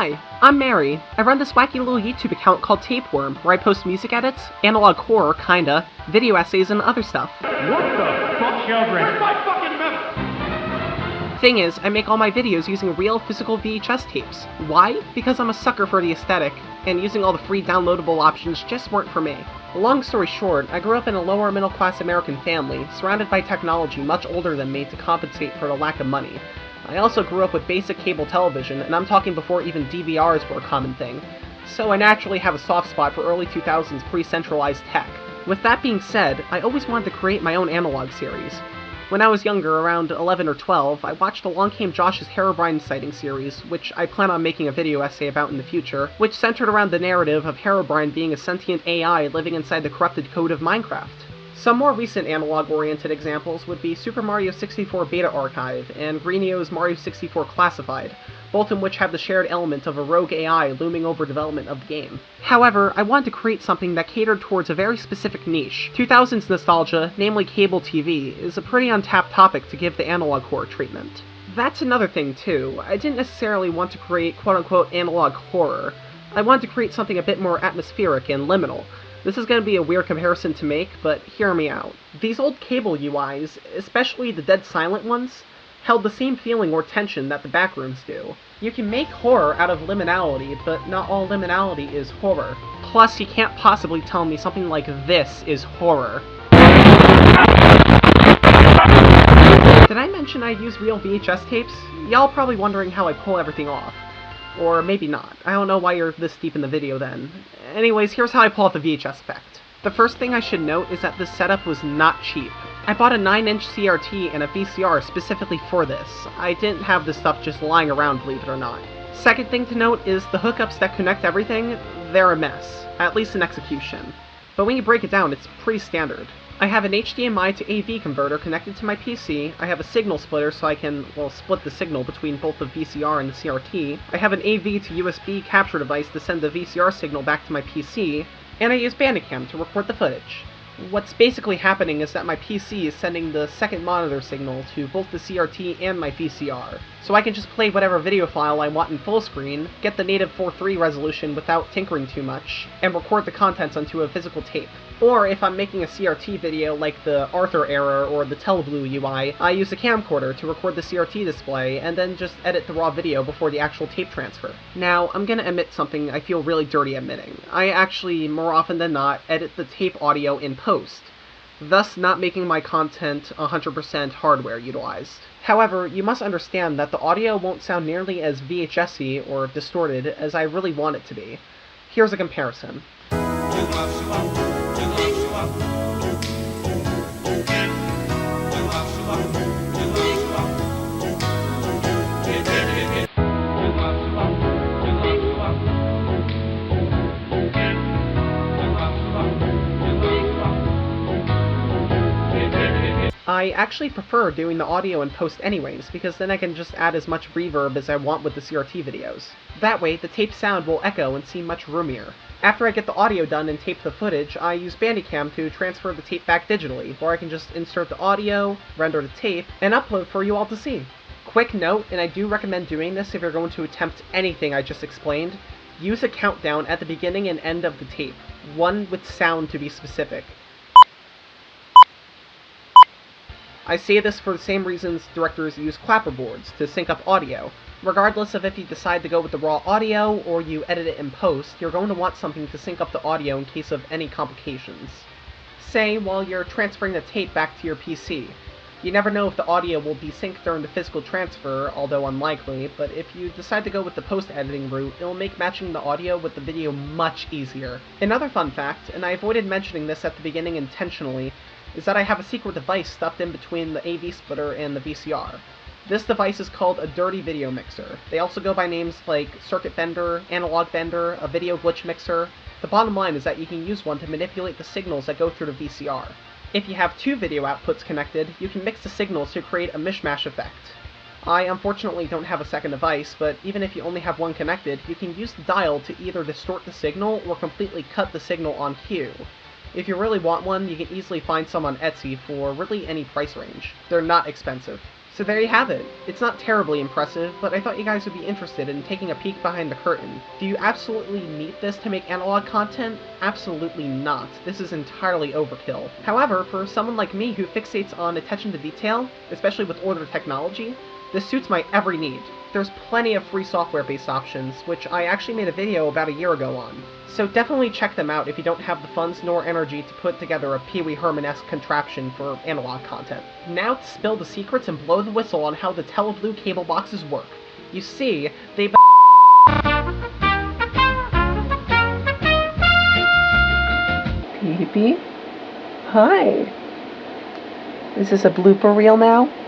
Hi, I'm Mary. I run this wacky little YouTube account called TapeWorm, where I post music edits, analog horror, kinda, video essays, and other stuff. What the fuck, children? Where's my fucking memo? Thing is, I make all my videos using real physical VHS tapes. Why? Because I'm a sucker for the aesthetic, and using all the free downloadable options just weren't for me. Long story short, I grew up in a lower middle class American family, surrounded by technology much older than me to compensate for the lack of money. I also grew up with basic cable television, and I'm talking before even DVRs were a common thing, so I naturally have a soft spot for early 2000s pre-centralized tech. With that being said, I always wanted to create my own analog series. When I was younger, around 11 or 12, I watched Along Came Josh's Herobrine sighting series, which I plan on making a video essay about in the future, which centered around the narrative of Herobrine being a sentient AI living inside the corrupted code of Minecraft. Some more recent analog-oriented examples would be Super Mario 64 Beta Archive and Greenio's Mario 64 Classified, both in which have the shared element of a rogue AI looming over development of the game. However, I wanted to create something that catered towards a very specific niche. 2000s nostalgia, namely cable TV, is a pretty untapped topic to give the analog horror treatment. That's another thing too. I didn't necessarily want to create quote-unquote analog horror. I wanted to create something a bit more atmospheric and liminal. This is going to be a weird comparison to make, but hear me out. These old cable UIs, especially the dead silent ones, held the same feeling or tension that the backrooms do. You can make horror out of liminality, but not all liminality is horror. Plus, you can't possibly tell me something like this is horror. Did I mention I'd use real VHS tapes? Y'all probably wondering how I pull everything off. Or maybe not. I don't know why you're this deep in the video then. Anyways, here's how I pull off the VHS effect. The first thing I should note is that this setup was not cheap. I bought a 9-inch CRT and a VCR specifically for this. I didn't have this stuff just lying around, believe it or not. Second thing to note is the hookups that connect everything, they're a mess. At least in execution. But when you break it down, it's pretty standard. I have an HDMI to AV converter connected to my PC, I have a signal splitter so I can, well, split the signal between both the VCR and the CRT, I have an AV to USB capture device to send the VCR signal back to my PC, and I use Bandicam to record the footage. What's basically happening is that my PC is sending the second monitor signal to both the CRT and my VCR, so I can just play whatever video file I want in full screen, get the native 4:3 resolution without tinkering too much, and record the contents onto a physical tape. Or if I'm making a CRT video like the Arthur Error or the Teleblue UI, I use a camcorder to record the CRT display and then just edit the raw video before the actual tape transfer. Now, I'm gonna admit something I feel really dirty admitting. I actually, more often than not, edit the tape audio in post, thus not making my content 100% hardware utilized. However, you must understand that the audio won't sound nearly as VHS-y or distorted as I really want it to be. Here's a comparison. I actually prefer doing the audio in post anyways, because then I can just add as much reverb as I want with the CRT videos. That way, the tape sound will echo and seem much roomier. After I get the audio done and tape the footage, I use Bandicam to transfer the tape back digitally, where I can just insert the audio, render the tape, and upload for you all to see. Quick note, and I do recommend doing this if you're going to attempt anything I just explained, use a countdown at the beginning and end of the tape, one with sound to be specific. I say this for the same reasons directors use clapperboards to sync up audio. Regardless of if you decide to go with the raw audio or you edit it in post, you're going to want something to sync up the audio in case of any complications. Say, while you're transferring the tape back to your PC. You never know if the audio will be synced during the physical transfer, although unlikely, but if you decide to go with the post-editing route, it'll make matching the audio with the video much easier. Another fun fact, and I avoided mentioning this at the beginning intentionally, is that I have a secret device stuffed in between the AV splitter and the VCR. This device is called a dirty video mixer. They also go by names like circuit bender, analog bender, a video glitch mixer. The bottom line is that you can use one to manipulate the signals that go through the VCR. If you have two video outputs connected, you can mix the signals to create a mishmash effect. I unfortunately don't have a second device, but even if you only have one connected, you can use the dial to either distort the signal or completely cut the signal on cue. If you really want one, you can easily find some on Etsy for really any price range. They're not expensive. So there you have it. It's not terribly impressive, but I thought you guys would be interested in taking a peek behind the curtain. Do you absolutely need this to make analog content? Absolutely not. This is entirely overkill. However, for someone like me who fixates on attention to detail, especially with older technology, this suits my every need. There's plenty of free software-based options, which I actually made a video about a year ago on. So definitely check them out if you don't have the funds nor energy to put together a Pee Wee Herman-esque contraption for analog content. Now to spill the secrets and blow the whistle on how the TeleBlue cable boxes work. You see, they've... Pee-Pee? Hi. Is this a blooper reel now?